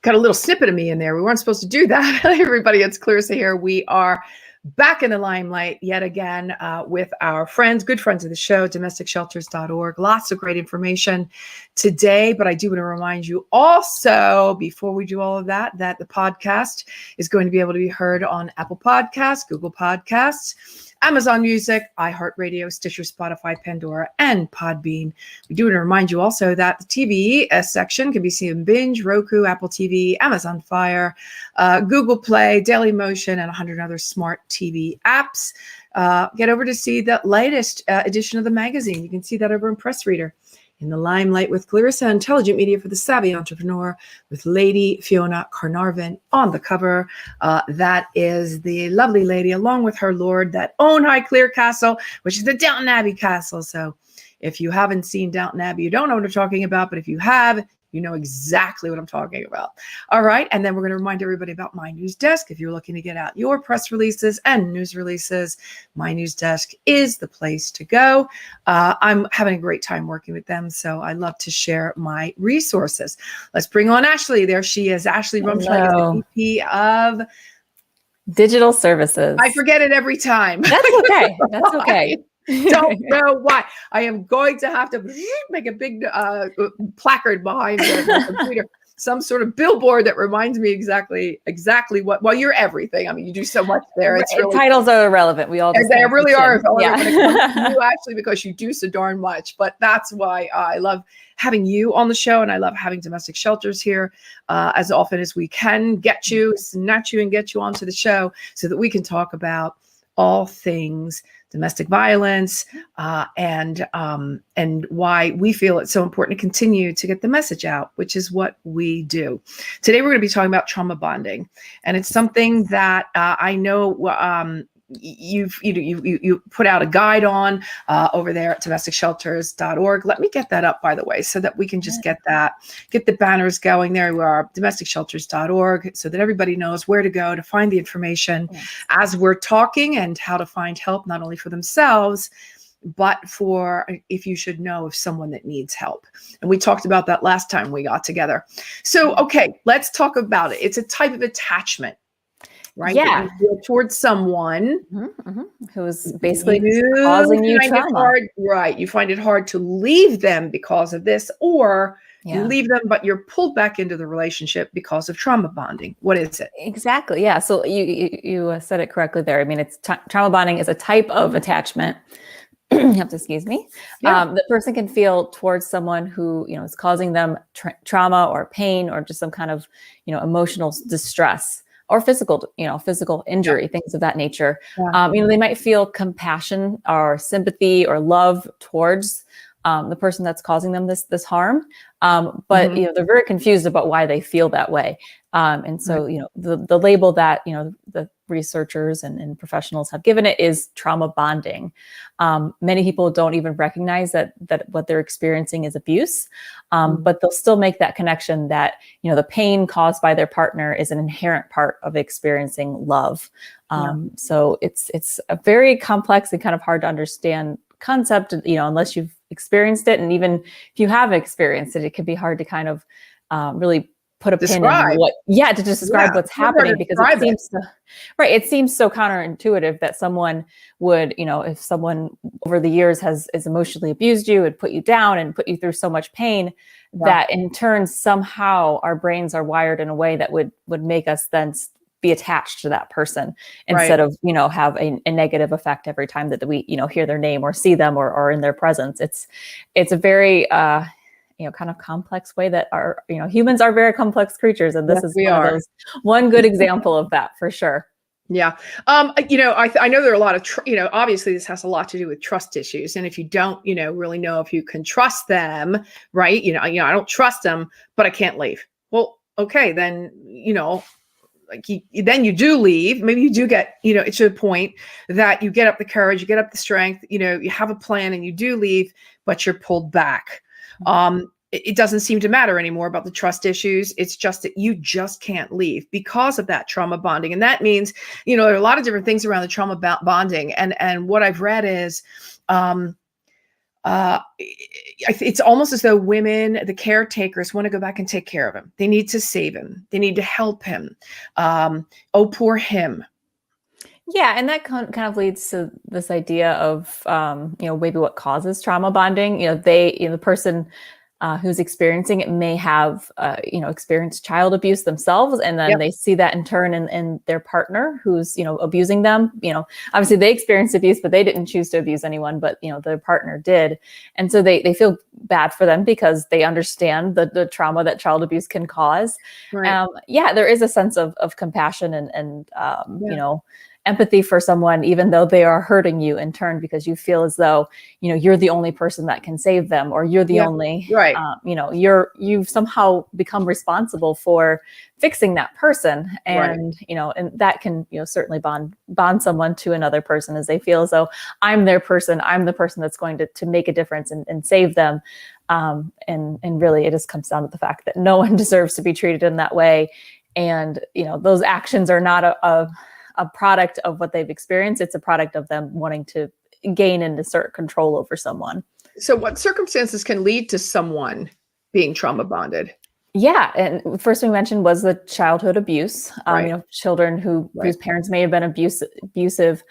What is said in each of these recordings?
got a little snippet of me in there. We weren't supposed to do that. Everybody, it's Clarissa here. We are back in the limelight yet again with our friends, good friends of the show, domesticshelters.org. Lots of great information today, but I do want to remind you also, before we do all of that, that the podcast is going to be able to be heard on Apple Podcasts, Google Podcasts, Amazon Music, iHeartRadio, Stitcher, Spotify, Pandora, and Podbean. We do want to remind you also that the TV section can be seen in Binge, Roku, Apple TV, Amazon Fire, Google Play, Dailymotion, and 100 other smart TV apps. Get over to see the latest edition of the magazine. You can see that over in Press Reader. In the Limelight with Clarissa, intelligent media for the savvy entrepreneur, with Lady Fiona Carnarvon on the cover. That is the lovely lady, along with her lord, that own Highclere Castle, which is the Downton Abbey Castle. So if you haven't seen Downton Abbey, you don't know what I'm talking about. But if you have, you know exactly what I'm talking about. All right. And then we're going to remind everybody about My News Desk. If you're looking to get out your press releases and news releases, My News Desk is the place to go. I'm having a great time working with them, so I love to share my resources. Let's bring on Ashley. There she is. Ashley Rumschlag is the VP of Digital Services. I forget it every time. That's okay. That's okay. Don't know why. I am going to have to make a big placard behind the computer, some sort of billboard that reminds me exactly what. Well, you're everything. I mean, you do so much there. It's really, titles are irrelevant. We all just they really are. Yeah. When it comes to you, actually, because you do so darn much. But that's why I love having you on the show, and I love having Domestic Shelters here as often as we can get you, snatch you, and get you onto the show so that we can talk about all things domestic violence, and why we feel it's so important to continue to get the message out, which is what we do. Today, we're going to be talking about trauma bonding, and it's something that I know you put out a guide on over there at domesticshelters.org. Let me get that up, by the way, so that we can just get the banners going. There we are, domesticshelters.org, so that everybody knows where to go to find the information as we're talking, and how to find help, not only for themselves, but for if you should know of someone that needs help. And we talked about that last time we got together. So, okay, let's talk about it. It's a type of attachment, right? Yeah. That you feel towards someone who's basically causing you trauma. Right. You find it hard to leave them because of this, or you leave them, but you're pulled back into the relationship because of trauma bonding. What is it? Exactly. Yeah. So you said it correctly there. I mean, it's trauma bonding is a type of attachment. You have to excuse me. Yeah. The person can feel towards someone who, is causing them trauma or pain, or just some kind of, emotional distress, or physical injury, things of that nature. Yeah. They might feel compassion or sympathy or love towards the person that's causing them this harm. But they're very confused about why they feel that way. And so, the label that, the researchers and professionals have given it is trauma bonding. Many people don't even recognize that what they're experiencing is abuse, but they'll still make that connection that, the pain caused by their partner is an inherent part of experiencing love. So it's a very complex and kind of hard to understand concept, unless you've experienced it. And even if you have experienced it, it can be hard to kind of really put a pin in to just describe what's happening, because it seems so counterintuitive that someone would, if someone over the years has emotionally abused you and put you down and put you through so much pain, that in turn somehow our brains are wired in a way that would make us then be attached to that person, instead of, have a negative effect every time that we, hear their name or see them or in their presence. It's a very, kind of complex way that our, humans are very complex creatures. And this is one good example of that, for sure. Yeah. I know there are a lot of, obviously this has a lot to do with trust issues. And if you don't, really know if you can trust them, right. I don't trust them, but I can't leave. Well, okay, then, then you do leave. Maybe you do get, it's to the point that you get up the courage, you get up the strength, you have a plan and you do leave, but you're pulled back. It doesn't seem to matter anymore about the trust issues. It's just that you just can't leave because of that trauma bonding. And that means, there are a lot of different things around the trauma bonding. And what I've read is, It's almost as though women, the caretakers, want to go back and take care of him. They need to save him. They need to help him. Oh, poor him. Yeah, and that kind of leads to this idea of, maybe what causes trauma bonding. The person who's experiencing it may have, experienced child abuse themselves, and then they see that in turn in their partner who's, abusing them. Obviously they experienced abuse, but they didn't choose to abuse anyone, but, their partner did. And so they feel bad for them because they understand the trauma that child abuse can cause. Right. There is a sense of compassion and empathy for someone, even though they are hurting you in turn, because you feel as though, you're the only person that can save them, or you're the only, right. You've somehow become responsible for fixing that person. And, and that can, certainly bond someone to another person, as they feel as though I'm their person. I'm the person that's going to make a difference and save them. And really it just comes down to the fact that no one deserves to be treated in that way. And, those actions are not a product of what they've experienced. It's a product of them wanting to gain and assert control over someone. So what circumstances can lead to someone being trauma bonded? Yeah. And first we mentioned was the childhood abuse. Children whose parents may have been abusive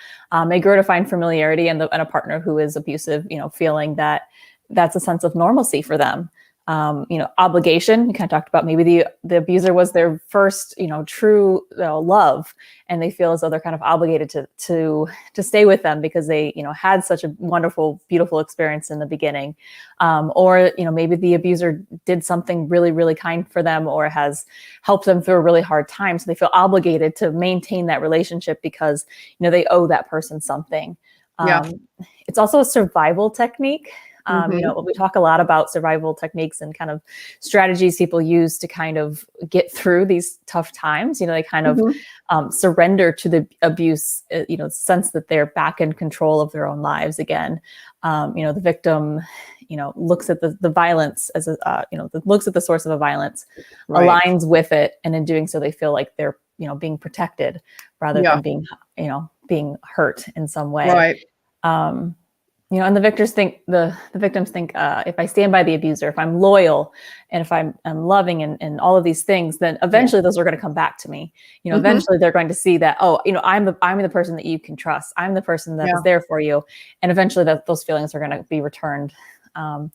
may grow to find familiarity and a partner who is abusive, feeling that that's a sense of normalcy for them. Obligation. We kind of talked about maybe the abuser was their first, true love, and they feel as though they're kind of obligated to stay with them because they, had such a wonderful, beautiful experience in the beginning. Or maybe the abuser did something really, really kind for them, or has helped them through a really hard time. So they feel obligated to maintain that relationship because, they owe that person something. It's also a survival technique. We talk a lot about survival techniques and kind of strategies people use to kind of get through these tough times. They kind of surrender to the abuse, sense that they're back in control of their own lives again. The victim, looks at the violence as looks at the source of the violence, aligns with it, and in doing so, they feel like they're being protected rather than being hurt in some way. Right. And the victims think if I stand by the abuser, if I'm loyal, and if I'm loving and all of these things, then eventually those are going to come back to me. Eventually they're going to see that, I'm the person that you can trust. I'm the person that is there for you. And eventually those feelings are going to be returned. And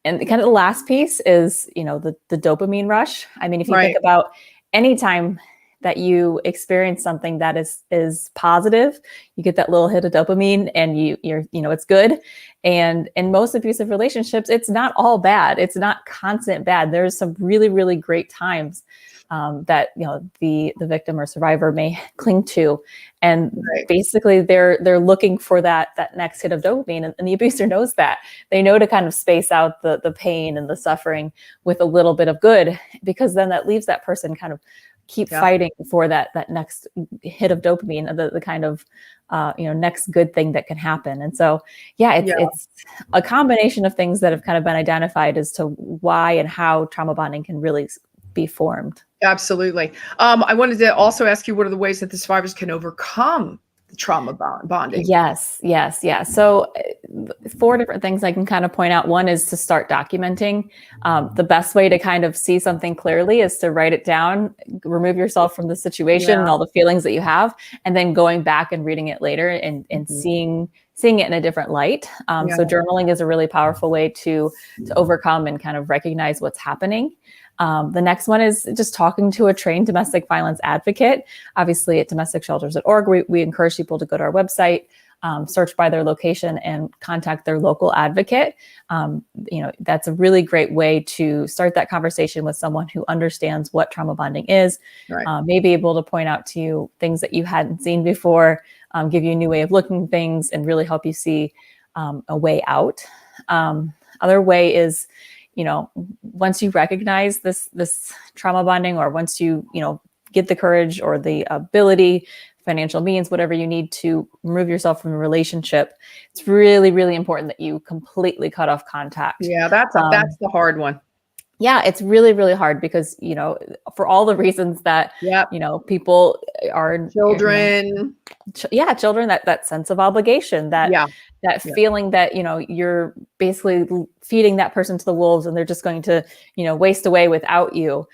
kind of the last piece is, the dopamine rush. I mean, if you think about any time that you experience something that is positive, you get that little hit of dopamine, and you're it's good. And in most abusive relationships, it's not all bad. It's not constant bad. There's some really, really great times that the victim or survivor may cling to, and basically they're looking for that next hit of dopamine, and the abuser knows that. They know to kind of space out the pain and the suffering with a little bit of good, because then that leaves that person kind of keep fighting for that next hit of dopamine, the kind of next good thing that can happen. And so it's a combination of things that have kind of been identified as to why and how trauma bonding can really be formed. Absolutely. I wanted to also ask you, what are the ways that the survivors can overcome the trauma bonding? Yes. So 4 different things I can kind of point out. One is to start documenting. The best way to kind of see something clearly is to write it down, remove yourself from the situation and all the feelings that you have, and then going back and reading it later and seeing it in a different light. So journaling is a really powerful way to overcome and kind of recognize what's happening. The next one is just talking to a trained domestic violence advocate. Obviously at domesticshelters.org, we encourage people to go to our website, search by their location, and contact their local advocate. That's a really great way to start that conversation with someone who understands what trauma bonding is, may be able to point out to you things that you hadn't seen before, give you a new way of looking at things, and really help you see a way out. Other way is, once you recognize this trauma bonding, or once you, get the courage or the ability, financial means, whatever you need to remove yourself from a relationship, it's really, really important that you completely cut off contact. Yeah, that's the hard one. Yeah, it's really, really hard because, for all the reasons that, Yep. People are, Children. children, that sense of obligation, that Yeah. feeling that, you're basically feeding that person to the wolves and they're just going to, waste away without you.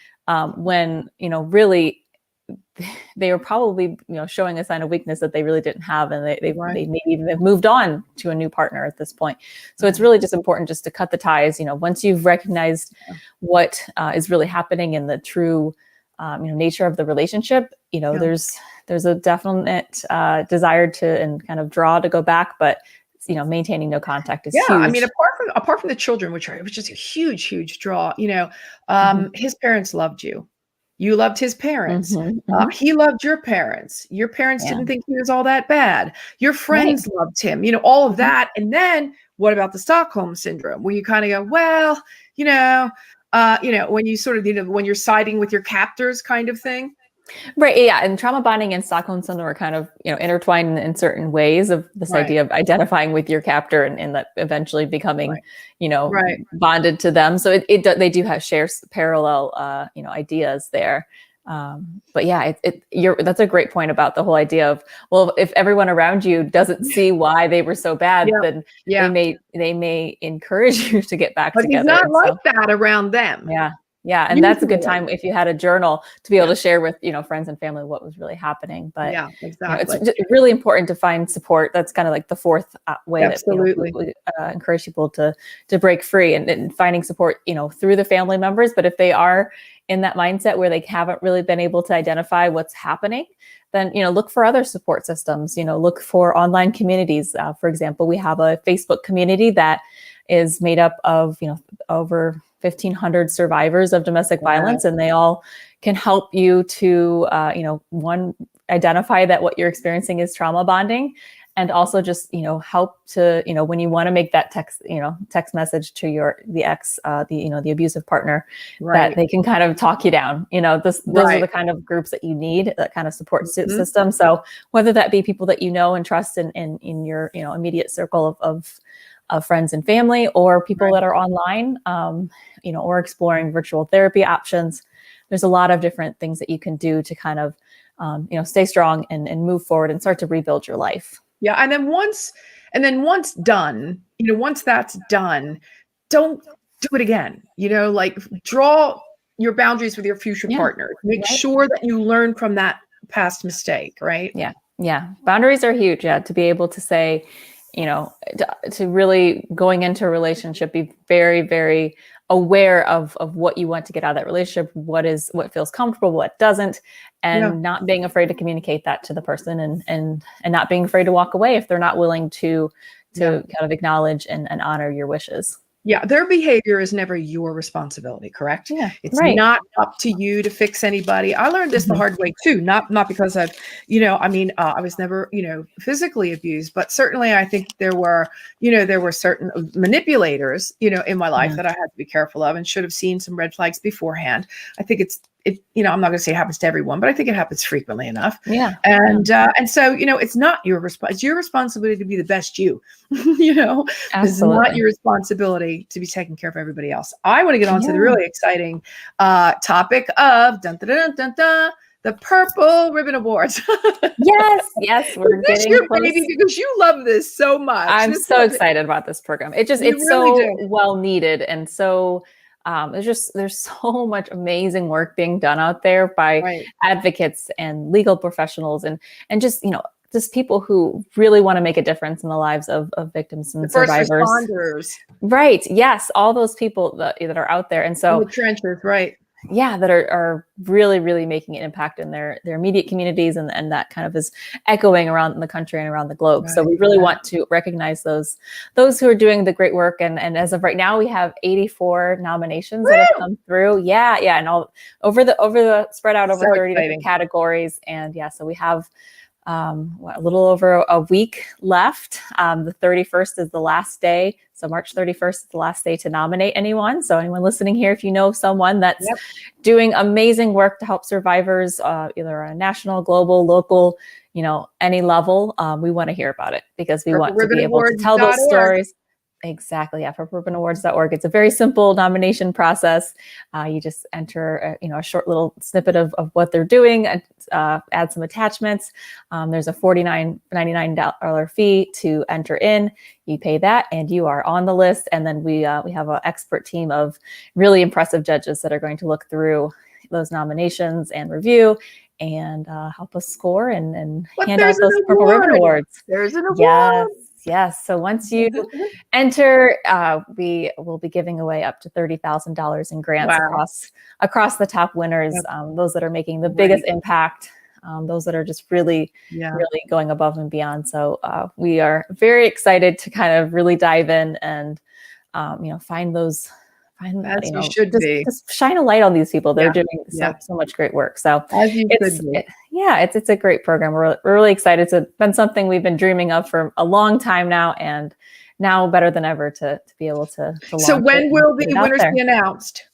When, really they were probably, showing a sign of weakness that they really didn't have. And they maybe even have moved on to a new partner at this point. So it's really just important just to cut the ties, once you've recognized what is really happening in the true, nature of the relationship, there's a definite desire to and kind of draw to go back, but maintaining no contact is huge. I mean, apart from the children, which was just a huge, huge draw, his parents loved you. You loved his parents. He loved your parents. Your parents didn't think he was all that bad. Your friends loved him, all of that. And then what about the Stockholm syndrome, where you kind of go, well, when you sort of, when you're siding with your captors kind of thing. Right. Yeah. And trauma bonding and Stockholm syndrome are kind of, intertwined in certain ways of this idea of identifying with your captor and that eventually becoming, bonded to them. So they do share parallel, ideas there. But yeah, that's a great point about the whole idea of, well, if everyone around you doesn't see why they were so bad, then they may encourage you to get back together. He's not like that around them. Yeah. Yeah. And that's a good time if you had a journal to be able to share with, friends and family what was really happening. But exactly. It's really important to find support. That's kind of like the fourth way that we encourage people to break free and finding support, through the family members. But if they are in that mindset where they haven't really been able to identify what's happening, then, look for other support systems, look for online communities. For example, we have a Facebook community that is made up of, over 1,500 survivors of domestic violence, and they all can help you to, one, identify that what you're experiencing is trauma bonding, and also just, help to, when you want to make that text message to the ex, the abusive partner, that they can kind of talk you down. Those are the kind of groups that you need, that kind of support system. So whether that be people that and trust in your, immediate circle of friends and family, or people that are online, or exploring virtual therapy options. There's a lot of different things that you can do to kind of, stay strong and move forward and start to rebuild your life. Yeah. And then once done, once that's done, don't do it again, like draw your boundaries with your future partner. Make sure that you learn from that past mistake, right? Yeah. Yeah. Boundaries are huge. Yeah. To be able to say, to really going into a relationship, be very, very aware of what you want to get out of that relationship, what feels comfortable, what doesn't, and not being afraid to communicate that to the person, and not being afraid to walk away if they're not willing to kind of acknowledge and honor your wishes. Yeah, their behavior is never your responsibility, correct? Yeah, it's not up to you to fix anybody. I learned this the hard way too. Not because I've, I was never, physically abused, but certainly I think there were certain manipulators, in my life that I had to be careful of and should have seen some red flags beforehand. I think I'm not going to say it happens to everyone, but I think it happens frequently enough. Yeah. And so, it's not your it's your responsibility to be the best you, It's not your responsibility to be taking care of everybody else. I want to get on to the really exciting topic of the Purple Ribbon Awards. Yes. We're getting your close. Baby, because you love this so much. I'm so excited about this program. It's really so well needed. And so, there's so much amazing work being done out there by advocates and legal professionals and just, just people who really want to make a difference in the lives of victims and survivors. First responders. Right. Yes. All those people that are out there. And so in the trenches, right. Yeah, that are really, really making an impact in their immediate communities, and that kind of is echoing around the country and around the globe. So we really want to recognize those who are doing the great work. And as of right now, we have 84 nominations that have come through. Yeah, and all over the spread out over 30 different categories. And so we have a little over a week left. The 31st is the last day. So March 31st is the last day to nominate anyone. So anyone listening here, if you know someone that's doing amazing work to help survivors, either on a national, global, local, any level, we want to hear about it, because we want to be able to tell those stories. Exactly. Yeah. For purpleawards.org. It's a very simple nomination process. You just enter, a short little snippet of what they're doing, add some attachments. There's a $49.99 fee to enter in. You pay that and you are on the list. And then we have an expert team of really impressive judges that are going to look through those nominations and review and help us score and hand out those Purple Ribbon Awards. There's an award. Yes. So once you enter, we will be giving away up to $30,000 in grants across the top winners, those that are making the biggest impact, those that are just really going above and beyond. So we are very excited to kind of really dive in and, find those. As you should be. Just shine a light on these people. They're doing so much great work. So it's a great program. We're really excited. It's been something we've been dreaming of for a long time now, and now better than ever to be able to So when will the winners be announced?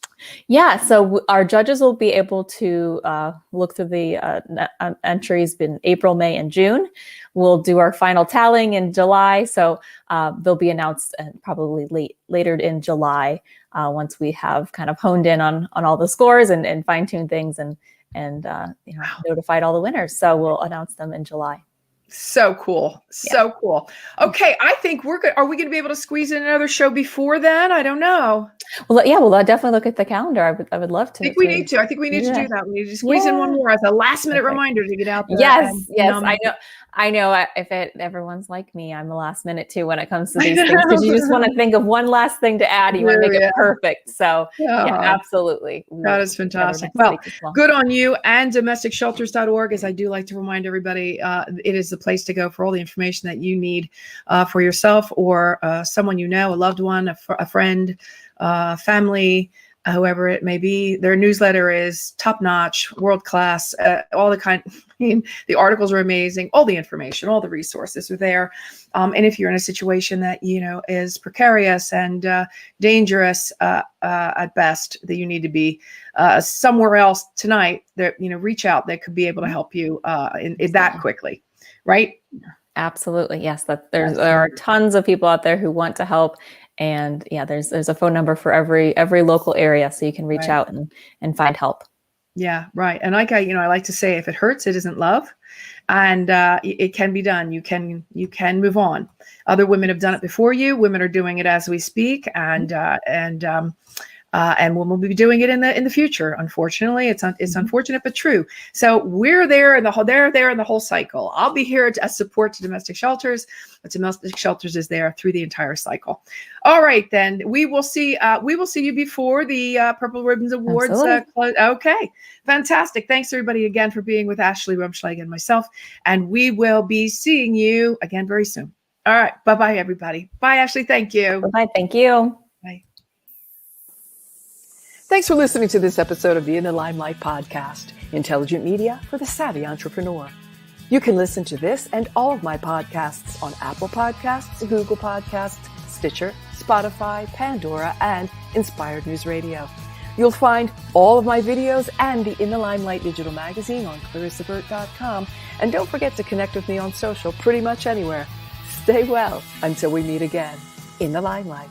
Yeah, so our judges will be able to look through the entries in April, May, and June. We'll do our final tallying in July, so they'll be announced probably later in July once we have kind of honed in on all the scores and fine-tuned things and notified all the winners. So we'll announce them in July. So cool. So cool. Okay. I think we're good. Are we going to be able to squeeze in another show before then? I don't know. Well, we'll definitely look at the calendar. I would love to. I think we need to do that. We need to squeeze in one more as a last minute reminder to get out there. Yes. I know if everyone's like me, I'm a last minute too when it comes to these things, because you just want to think of one last thing to add. You want to make it perfect. So absolutely. That is fantastic. Well, good on you. And domesticshelters.org, as I do like to remind everybody, it is the place to go for all the information that you need for yourself or someone you know, a loved one, a friend, family, whoever it may be. Their newsletter is top notch, world class, all the kind. The articles are amazing. All the information, all the resources are there. And if you're in a situation that, is precarious and dangerous at best, that you need to be somewhere else tonight, that, reach out. They could be able to help you in that quickly. Right? Absolutely. Yes. There are tons of people out there who want to help. And there's a phone number for every local area, so you can reach out and find help. Yeah, right. And like I like to say, if it hurts, it isn't love, and it can be done. You can move on. Other women have done it before you. Women are doing it as we speak, and we'll be doing it in the future. Unfortunately, it's unfortunate but true. So we're there in the whole. They're there in the whole cycle. I'll be here as support to domestic shelters. But domestic shelters is there through the entire cycle. All right, then we will see you before the Purple Ribbons Awards. Okay, fantastic. Thanks everybody again for being with Ashley Rumschlag and myself, and we will be seeing you again very soon. All right, bye everybody. Bye, Ashley. Thank you. Bye. Thank you. Bye. Thanks for listening to this episode of the In the Limelight podcast, intelligent media for the savvy entrepreneur. You can listen to this and all of my podcasts on Apple Podcasts, Google Podcasts, Stitcher, Spotify, Pandora, and Inspired News Radio. You'll find all of my videos and the In the Limelight digital magazine on ClarissaBurt.com. And don't forget to connect with me on social pretty much anywhere. Stay well until we meet again in the Limelight.